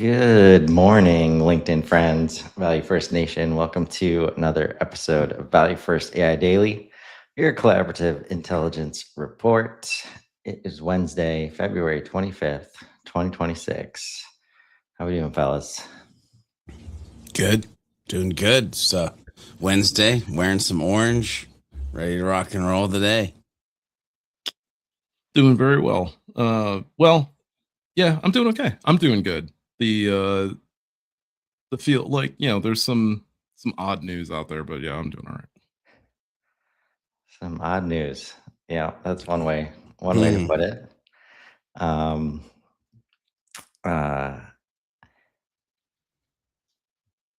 Good morning, LinkedIn friends, Value First Nation. Welcome to another episode of Value First AI Daily, your collaborative intelligence report. It is Wednesday, February 25th, 2026. How are we doing, fellas? Good. Doing good. It's Wednesday, wearing some orange, ready to rock and roll today. Doing very well. Yeah, I'm doing okay. I'm doing good. The feel like, there's some odd news out there, but yeah, I'm doing all right. Some odd news. Yeah, that's one way to Hmm. put it. Um, uh,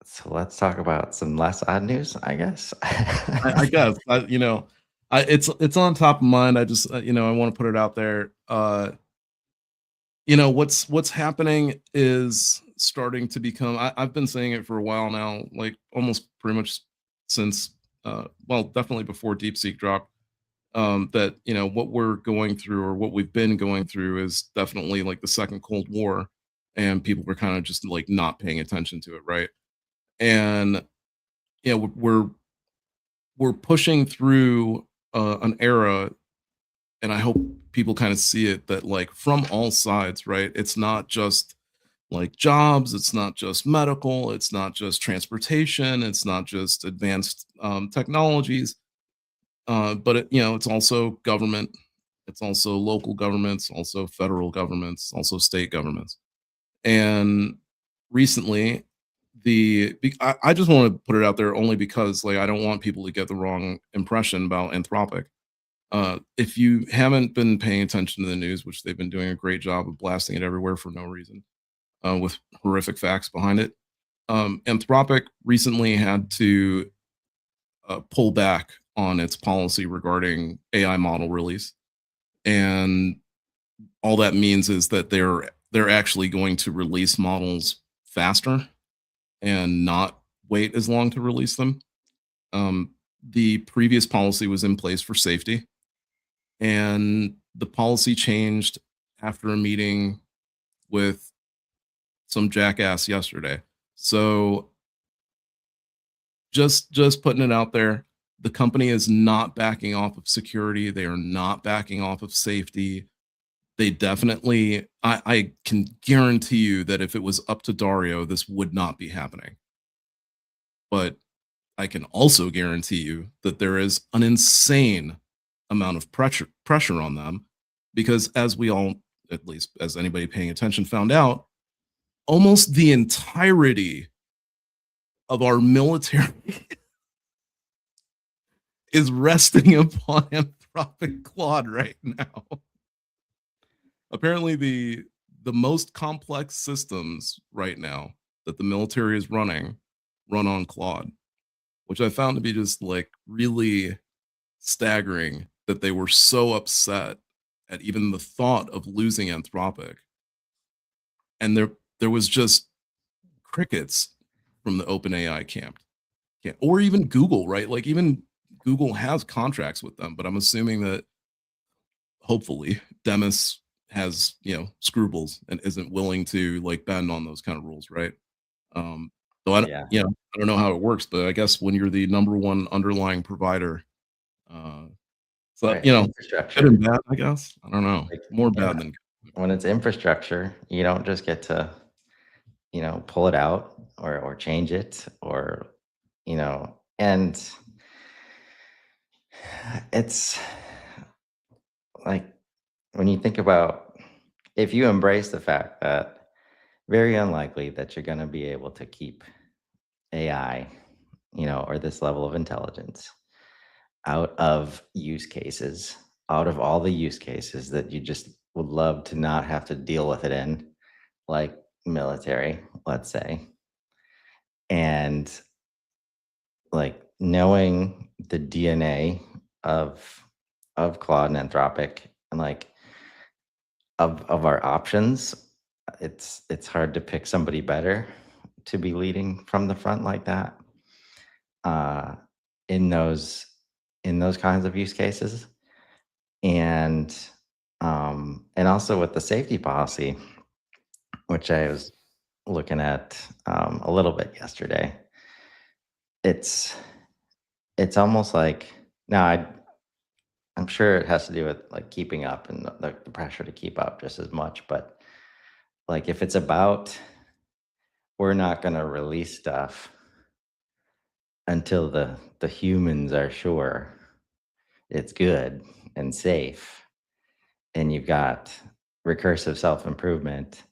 so let's talk about some less odd news, I guess. I guess it's on top of mind. I just I want to put it out there. What's happening is starting to become. I've been saying it for a while now, like almost pretty much since definitely before DeepSeek dropped. That what we're going through or what we've been going through is definitely like the second Cold War, and people were kind of just like not paying attention to it, right? And we're pushing through an era, and I hope people kind of see it that like from all sides, right? It's not just like jobs, it's not just medical, it's not just transportation, it's not just advanced technologies, but it's also government, it's also local governments, also federal governments, also state governments. And recently, I just want to put it out there only because like I don't want people to get the wrong impression about Anthropic. If you haven't been paying attention to the news, which they've been doing a great job of blasting it everywhere for no reason, with horrific facts behind it, Anthropic recently had to pull back on its policy regarding AI model release, and all that means is that they're actually going to release models faster and not wait as long to release them. The previous policy was in place for safety, and the policy changed after a meeting with some jackass yesterday. So just putting it out there, the company is not backing off of security. They are not backing off of safety. They definitely, I can guarantee you that if it was up to Dario, this would not be happening. But I can also guarantee you that there is an insane amount of pressure on them, because as we all, at least as anybody paying attention found out, almost the entirety of our military is resting upon Anthropic Claude right now. Apparently the most complex systems right now that the military is running run on Claude, which I found to be just like really staggering that they were so upset at even the thought of losing Anthropic. And there was just crickets from the OpenAI camp. Yeah, or even Google, right? Like even Google has contracts with them, but I'm assuming that hopefully Demis has, scruples and isn't willing to like bend on those kind of rules, right? Um, so Yeah. I don't know how it works, but I guess when you're the number one underlying provider, uh, so Right. good Infrastructure. and bad, I guess. I don't know. Like, More yeah. bad than good. When it's infrastructure, you don't just get to, pull it out or change it or, and it's like when you think about if you embrace the fact that very unlikely that you're going to be able to keep AI, or this level of intelligence out of use cases, out of all the use cases that you just would love to not have to deal with it in, like military, let's say. And like knowing the DNA of Claude and Anthropic and like of our options, it's hard to pick somebody better to be leading from the front like that uh, in those kinds of use cases, and also with the safety policy, which I was looking at a little bit yesterday. It's it's almost like now I'm sure it has to do with like keeping up and the pressure to keep up just as much, but like if it's about we're not going to release stuff until the humans are sure it's good and safe, and you've got recursive self-improvement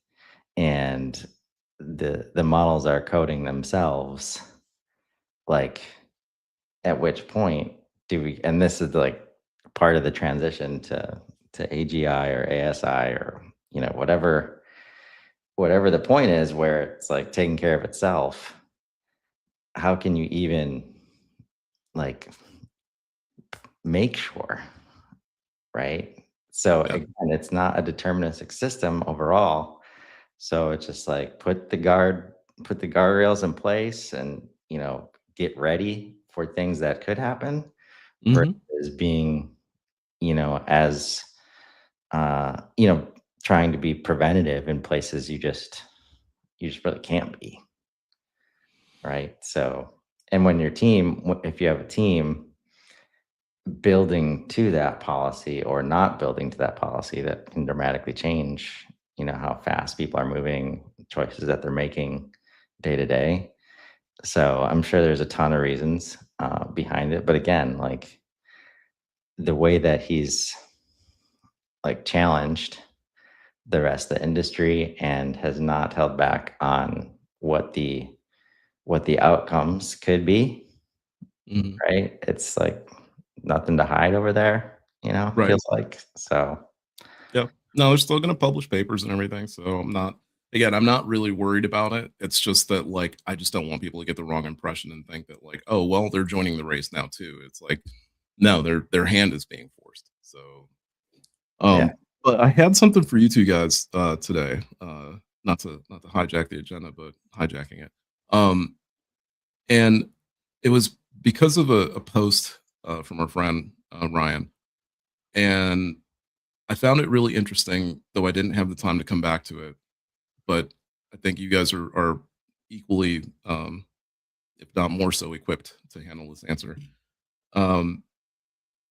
and the models are coding themselves, like at which point do we, and this is like part of the transition to AGI or ASI or whatever the point is, where it's like taking care of itself. How can you even like make sure, right? So Yeah. again, it's not a deterministic system overall. So it's just like put the guardrails in place and, get ready for things that could happen Hmm. versus being, as uh, you know, trying to be preventative in places you just really can't be, right? So, and when your team, if you have a team building to that policy or not building to that policy, that can dramatically change, how fast people are moving, choices that they're making day to day. So I'm sure there's a ton of reasons behind it, but again, like the way that he's like challenged the rest of the industry and has not held back on what the outcomes could be, Hmm. right? It's like nothing to hide over there, Right. feels like. So, Yeah. No, they're still going to publish papers and everything. So I'm not really worried about it. It's just that, like, I just don't want people to get the wrong impression and think that, like, oh, well, they're joining the race now too. It's like, no, their hand is being forced. So, yeah. but I had something for you two guys today. Not to hijack the agenda, but hijacking it. Um, and it was because of a post from our friend Ryan, and I found it really interesting, though I didn't have the time to come back to it. But I think you guys are equally, if not more so, equipped to handle this answer. Um,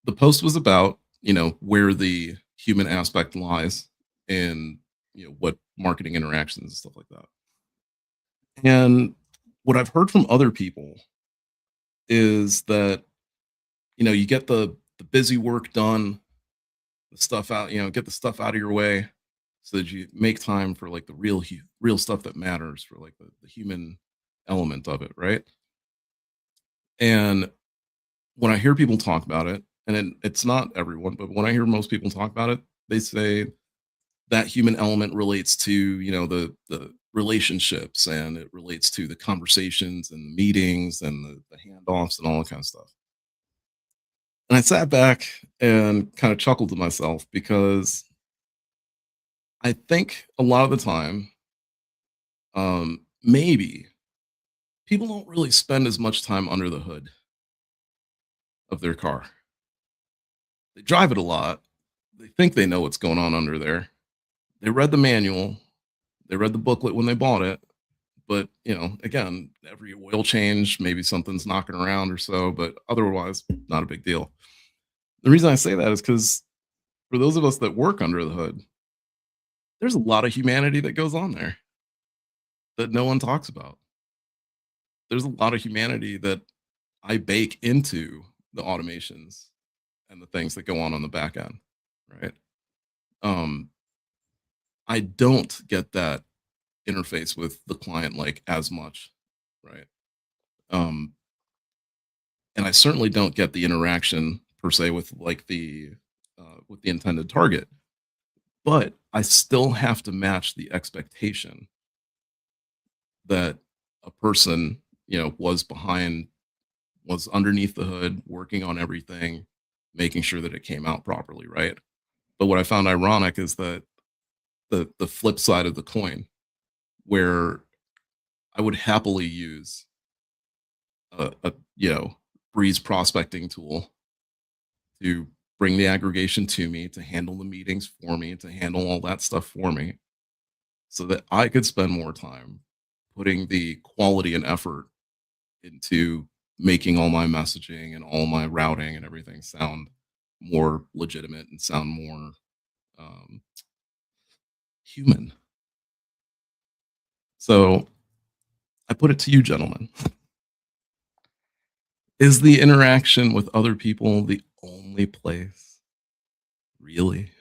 the post was about where the human aspect lies in what marketing interactions and stuff like that. And what I've heard from other people is that you get the busy work done, the stuff out, get the stuff out of your way so that you make time for like the real stuff that matters, for like the human element of it, right? And when I hear people talk about it, and it's not everyone, but when I hear most people talk about it, they say that human element relates to the relationships, and it relates to the conversations and the meetings and the handoffs and all that kind of stuff. And I sat back and kind of chuckled to myself because I think a lot of the time, maybe people don't really spend as much time under the hood of their car. They drive it a lot. They think they know what's going on under there. They read the manual. They read the booklet when they bought it. But, again, every oil change, maybe something's knocking around or so, but otherwise, not a big deal. The reason I say that is because for those of us that work under the hood, there's a lot of humanity that goes on there that no one talks about. There's a lot of humanity that I bake into the automations and the things that go on the back end, right? Um, I don't get that interface with the client like as much, right? Um, and I certainly don't get the interaction per se with like with the intended target, but I still have to match the expectation that a person, was underneath the hood, working on everything, making sure that it came out properly, right? But what I found ironic is that the flip side of the coin, where I would happily use a Breeze prospecting tool to bring the aggregation to me, to handle the meetings for me, to handle all that stuff for me, so that I could spend more time putting the quality and effort into making all my messaging and all my routing and everything sound more legitimate and sound more um, human. So I put it to you, gentlemen. Is the interaction with other people the only place? Really?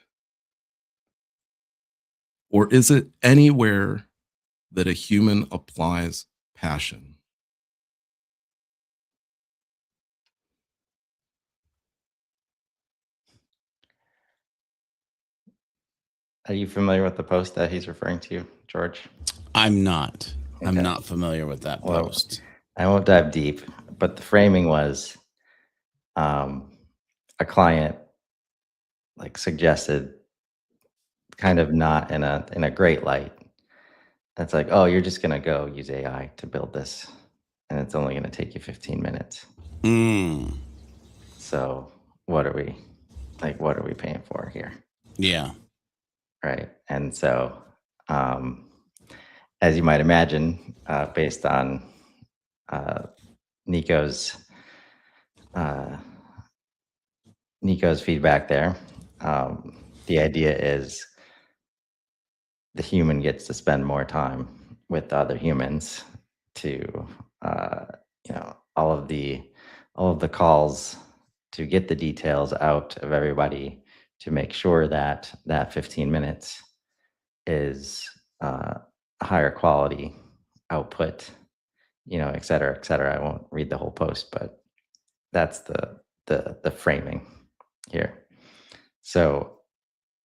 Or is it anywhere that a human applies passion? Are you familiar with the post that he's referring to, George? I'm not. I'm Okay. not familiar with that Well, post. I won't dive deep, but the framing was a client like suggested, kind of not in a great light. It's like, oh, you're just gonna go use AI to build this, and it's only gonna take you 15 minutes. Mm, So what are we what are we paying for here? yeah. Right. And so as you might imagine, based on uh, Nico's uh, Nico's feedback there, the idea is the human gets to spend more time with other humans to uh, all of the calls to get the details out of everybody to make sure that that 15 minutes is higher quality output, et cetera, et cetera. I won't read the whole post, but that's the framing here. So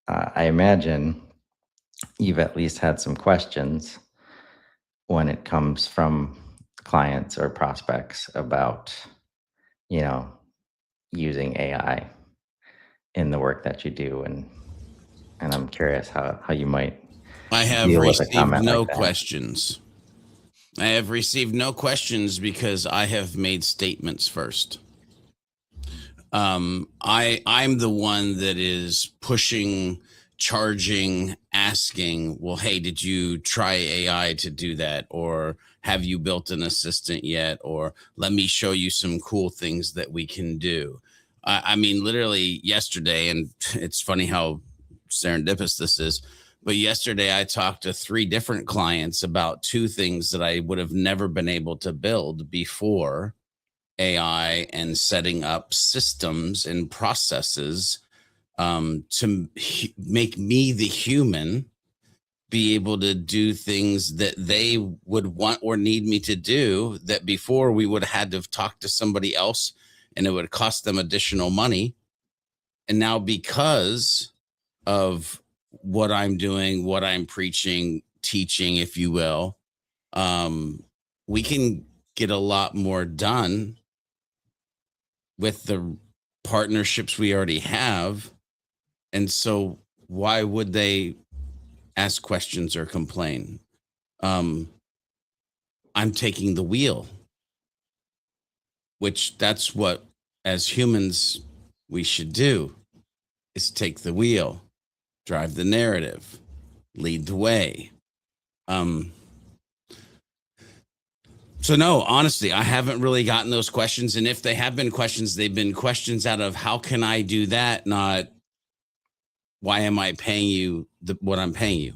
I imagine you've at least had some questions when it comes from clients or prospects about, using AI in the work that you do, and I'm curious how you might I have deal with a received comment no like that. questions. I have received no questions because I have made statements first. I'm the one that is pushing, charging, asking, well, hey, did you try AI to do that? Or have you built an assistant yet? Or let me show you some cool things that we can do. I mean, literally yesterday, and it's funny how serendipitous this is, but yesterday I talked to 3 different clients about 2 things that I would have never been able to build before AI and setting up systems and processes to make me, the human, be able to do things that they would want or need me to do that before we would have had to have talked to somebody else and it would cost them additional money. And now, because of what I'm doing, what I'm preaching, teaching, if you will, we can get a lot more done with the partnerships we already have. And so why would they ask questions or complain? I'm taking the wheel, which that's what as humans we should do, is take the wheel, drive the narrative, lead the way. So no, honestly, I haven't really gotten those questions. And if they have been questions, they've been questions out of how can I do that? Not why am I paying you what I'm paying you?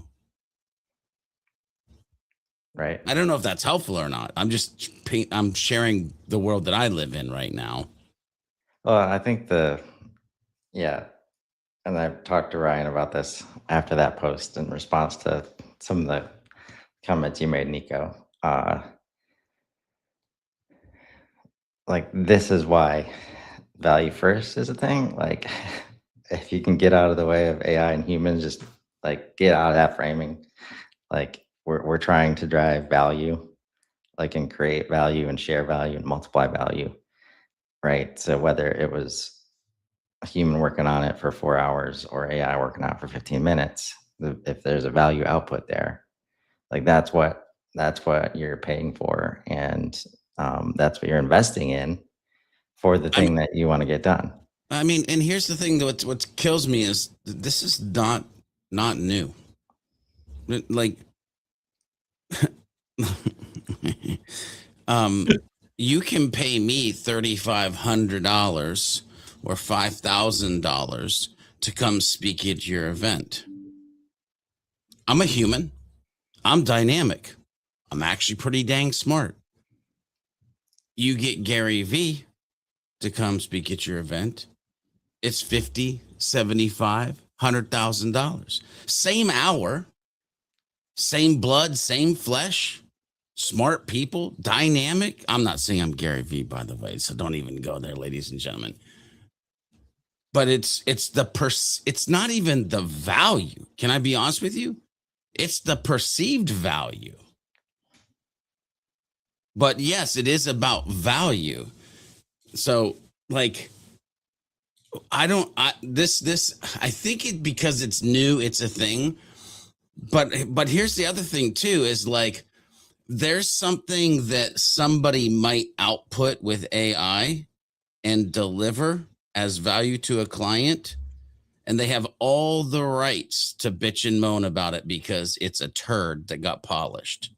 Right. I don't know if that's helpful or not. I'm sharing the world that I live in right now. Well, I think yeah, and I've talked to Ryan about this after that post in response to some of the comments you made, Nico. Like, this is why value first is a thing. Like, if you can get out of the way of AI and humans, just like get out of that framing. Like, we're trying to drive value, like, and create value and share value and multiply value, right? So whether it was a human working on it for 4 hours or AI working on it for 15 minutes, if there's a value output there, like that's what you're paying for, and that's what you're investing in for the thing that you want to get done. I mean, and here's the thing: what kills me is this is not new. Like, You can pay me $3,500 or $5,000 to come speak at your event. I'm a human. I'm dynamic. I'm actually pretty dang smart. You get Gary V to come speak at your event. It's $50, $75, $100,000. Same hour, same blood, same flesh, smart people, dynamic. I'm not saying I'm Gary V, by the way, so don't even go there, ladies and gentlemen. But it's not even the value. Can I be honest with you? It's the perceived value. But yes, it is about value. So like, I think it, because it's new, it's a thing. But here's the other thing too, is like, there's something that somebody might output with AI and deliver as value to a client, and they have all the rights to bitch and moan about it because it's a turd that got polished.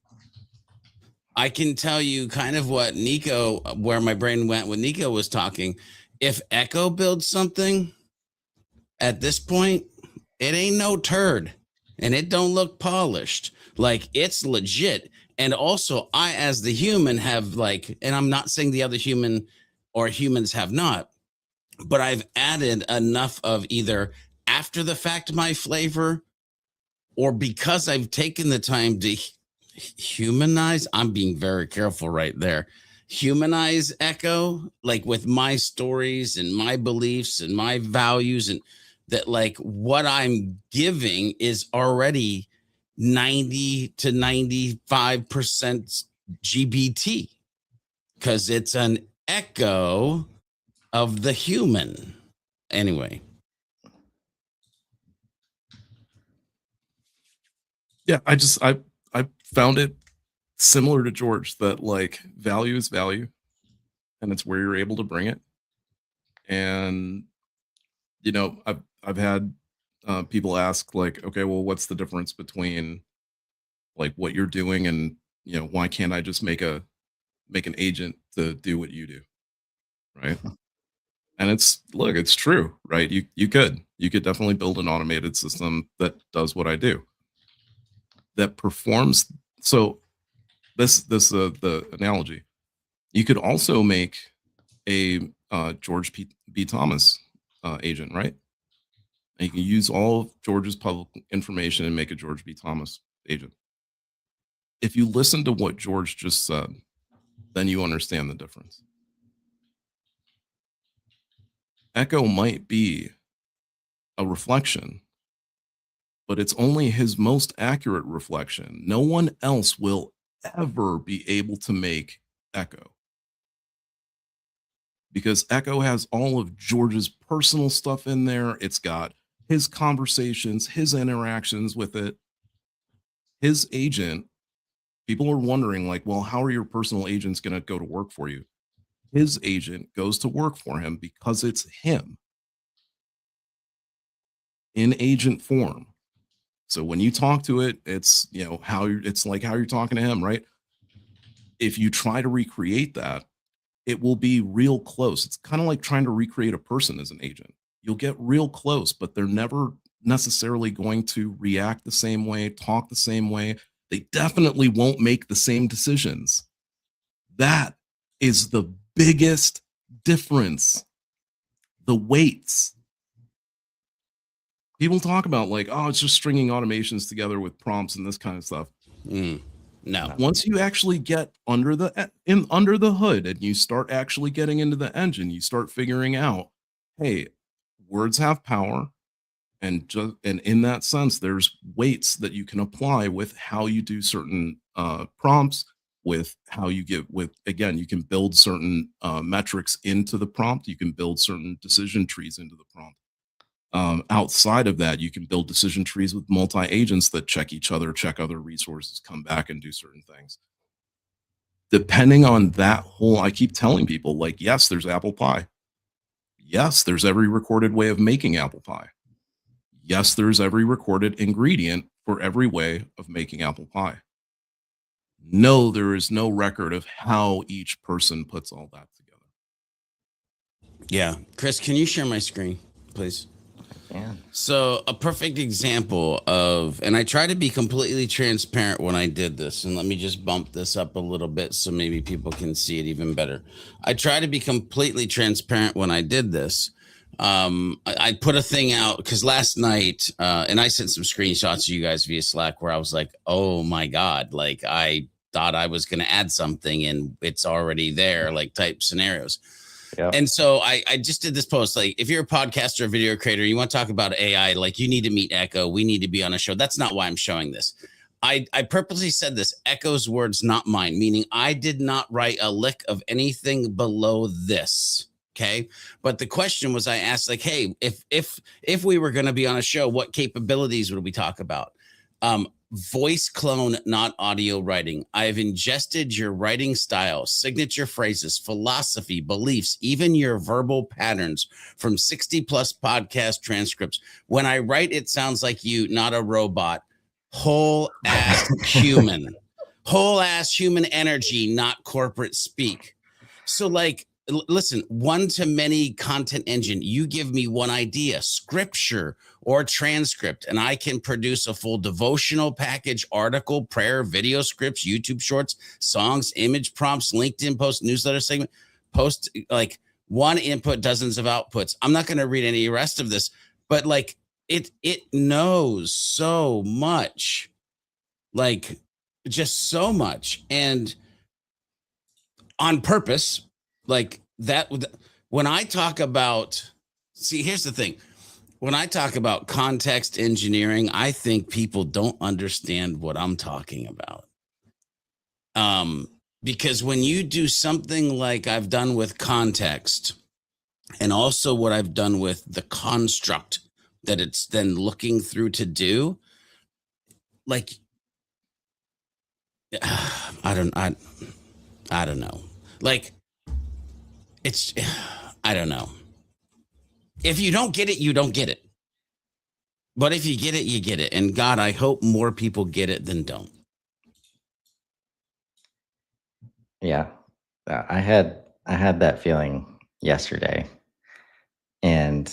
I can tell you kind of what Nico, where my brain went when Nico was talking. If Echo builds something at this point, it ain't no turd and it don't look polished. Like, it's legit. And also, I, as the human, have like, and I'm not saying the other human or humans have not, but I've added enough of either after the fact my flavor, or because I've taken the time to humanize. I'm being very careful right there. Humanize Echo, like with my stories and my beliefs and my values, and that like what I'm giving is already 90 to 95% GBT, because it's an echo of the human. Anyway. Yeah, I found it similar to George, that like value is value, and it's where you're able to bring it. And you know, I've had people ask like, okay, well, what's the difference between like what you're doing and, you know, why can't I just make an agent to do what you do, right? And it's true, right? You could definitely build an automated system that does what I do, that performs. So the analogy, you could also make a George B. Thomas agent, right? And you can use all of George's public information and make a George B. Thomas agent. If you listen to what George just said, then you understand the difference. Echo might be a reflection, but it's only his most accurate reflection. No one else will ever be able to make Echo, because Echo has all of George's personal stuff in there. It's got his conversations, his interactions with it. His agent, people are wondering like, well, how are your personal agents going to go to work for you? His agent goes to work for him because it's him in agent form. So when you talk to it, it's, you know, it's like how you're talking to him, right? If you try to recreate that, it will be real close. It's kind of like trying to recreate a person as an agent. You'll get real close, but they're never necessarily going to react the same way, talk the same way. They definitely won't make the same decisions. That is the biggest difference. The weights. People talk about like, oh, it's just stringing automations together with prompts and this kind of stuff. No. Once you actually get under the hood and you start actually getting into the engine, you start figuring out, hey, words have power, and in that sense, there's weights that you can apply with how you do certain prompts, with how you you can build certain metrics into the prompt. You can build certain decision trees into the prompt. Outside of that, you can build decision trees with multi-agents that check each other, check other resources, come back and do certain things. Depending on that whole, I keep telling people like, yes, there's apple pie. Yes, there's every recorded way of making apple pie. Yes, there's every recorded ingredient for every way of making apple pie. no, there is no record of how each person puts all that together. Yeah. Chris, can you share my screen, please? Yeah. So a perfect example of, and I try to be completely transparent when I did this, and let me just bump this up a little bit so maybe people can see it even better. I try to be completely transparent when I did this. I put a thing out because last night, and I sent some screenshots to you guys via Slack where I was like, oh my God, like I thought I was going to add something and it's already there, like type scenarios. Yep. And so I just did this post. Like, if you're a podcaster or video creator, you want to talk about AI, like you need to meet Echo. We need to be on a show. That's not why I'm showing this. I purposely said this, Echo's words, not mine, meaning I did not write a lick of anything below this. Okay. But the question was, I asked, like, hey, if we were going to be on a show, what capabilities would we talk about? Voice clone, not audio writing. I've ingested your writing style, signature phrases, philosophy, beliefs, even your verbal patterns from 60 plus podcast transcripts. When I write, it sounds like you, not a robot. Whole ass human, whole ass human energy, not corporate speak. So, like, listen, one to many content engine. You give me one idea, scripture or transcript, and I can produce a full devotional package, article, prayer, video scripts, YouTube shorts, songs, image prompts, LinkedIn post, newsletter segment, post, like one input, dozens of outputs. I'm not going to read any rest of this, but like it knows so much, like just so much. And on purpose, like that, when I talk about, see, here's the thing. When I talk about context engineering, I think people don't understand what I'm talking about. Because when you do something like I've done with context, and also what I've done with the construct that it's then looking through to do, like, I don't know. Like, it's, I don't know. If you don't get it, you don't get it. But if you get it, you get it. And God, I hope more people get it than don't. Yeah. I had that feeling yesterday. And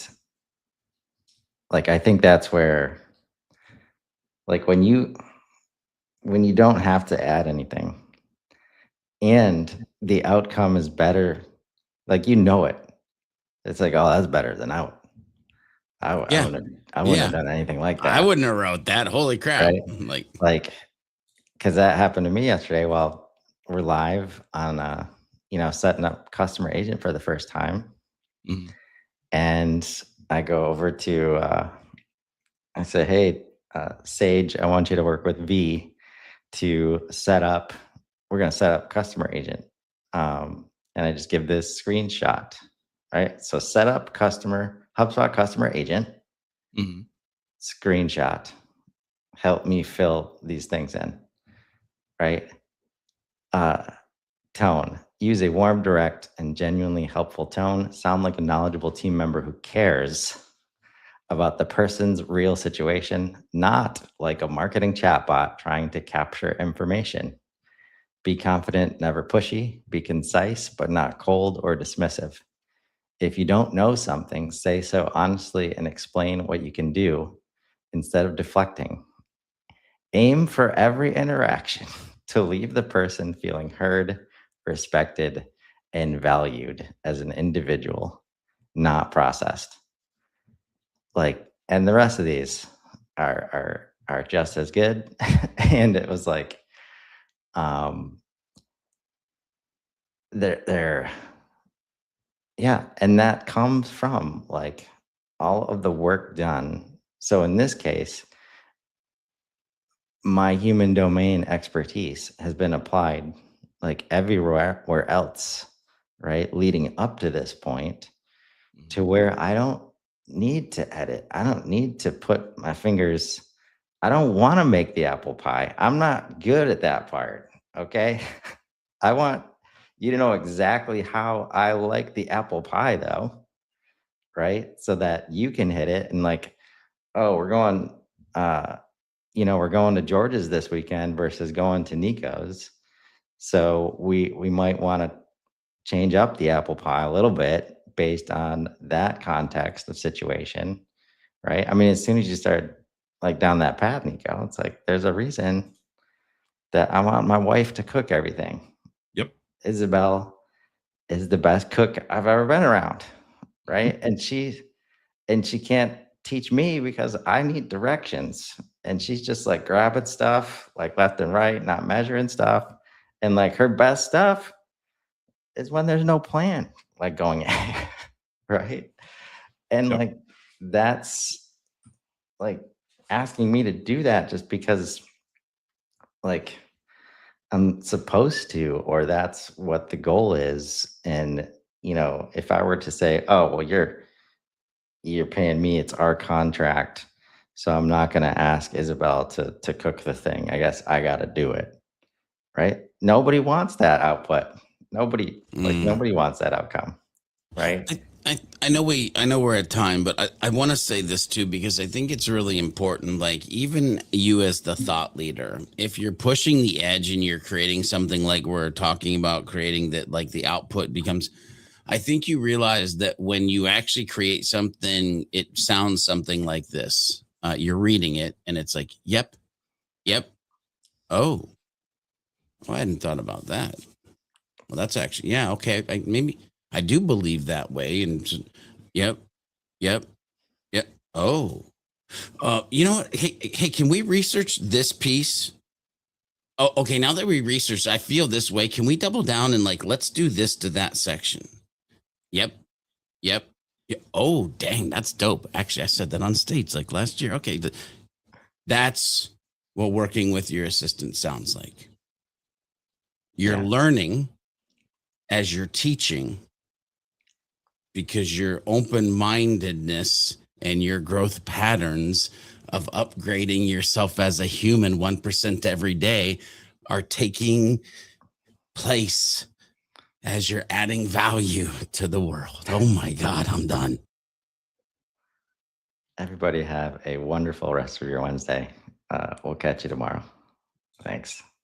like, I think that's where, like, when you don't have to add anything and the outcome is better, like, you know it. It's like, oh, that's better than I wouldn't have done anything like that. I wouldn't have wrote that. Holy crap. Right? Like, because that happened to me yesterday while we're live on, setting up Customer Agent for the first time. Mm-hmm. And I go over to, I say, hey, Sage, I want you to work with V to we're going to set up Customer Agent. And I just give this screenshot, right? So set up HubSpot Customer Agent, screenshot, help me fill these things in, right? Tone, use a warm, direct, and genuinely helpful tone. Sound like a knowledgeable team member who cares about the person's real situation, not like a marketing chatbot trying to capture information. Be confident, never pushy. Be concise, but not cold or dismissive. If you don't know something, say so honestly and explain what you can do instead of deflecting. Aim for every interaction to leave the person feeling heard, respected, and valued as an individual, not processed. Like, and the rest of these are just as good. And it was like, they're yeah, and that comes from like all of the work done. So in this case, my human domain expertise has been applied like everywhere else, right? Leading up to this point, to where I don't need to edit. I don't need to put my fingers. I don't want to make the apple pie. I'm not good at that part. Okay. I want you to know exactly how I like the apple pie though. Right. So that you can hit it and like, oh, we're going to George's this weekend versus going to Nico's. So we might want to change up the apple pie a little bit based on that context of situation, right? I mean, as soon as you start like down that path, Nico, it's like there's a reason that I want my wife to cook everything. Yep. Isabel is the best cook I've ever been around, right? And she can't teach me because I need directions. And she's just like grabbing stuff like left and right, not measuring stuff. And like her best stuff is when there's no plan like going in, right? And Yep. like that's like asking me to do that just because like I'm supposed to, or that's what the goal is. And if I were to say, oh, well, you're paying me, it's our contract, so I'm not going to ask Isabel to cook the thing. I guess I got to do it, right? Nobody wants that output. Nobody wants that outcome, right? I know we're at time, but I want to say this too, because I think it's really important. Like, even you as the thought leader, if you're pushing the edge and you're creating something like we're talking about creating, that like the output becomes, I think you realize that when you actually create something, it sounds something like this. You're reading it and it's like, yep, yep. Oh, well, I hadn't thought about that. Well, that's actually, yeah, okay. Maybe I do believe that way. Yep, yep, yep. Oh, you know what? Hey, can we research this piece? Oh, okay. Now that we research, I feel this way. Can we double down and like, let's do this to that section? Yep, yep. Yeah. Oh, dang, that's dope. Actually, I said that on stage like last year. Okay, that's what working with your assistant sounds like. You're Yeah. learning as you're teaching, because your open-mindedness and your growth patterns of upgrading yourself as a human 1% every day are taking place as you're adding value to the world. Oh my God, I'm done. Everybody have a wonderful rest of your Wednesday. We'll catch you tomorrow. Thanks.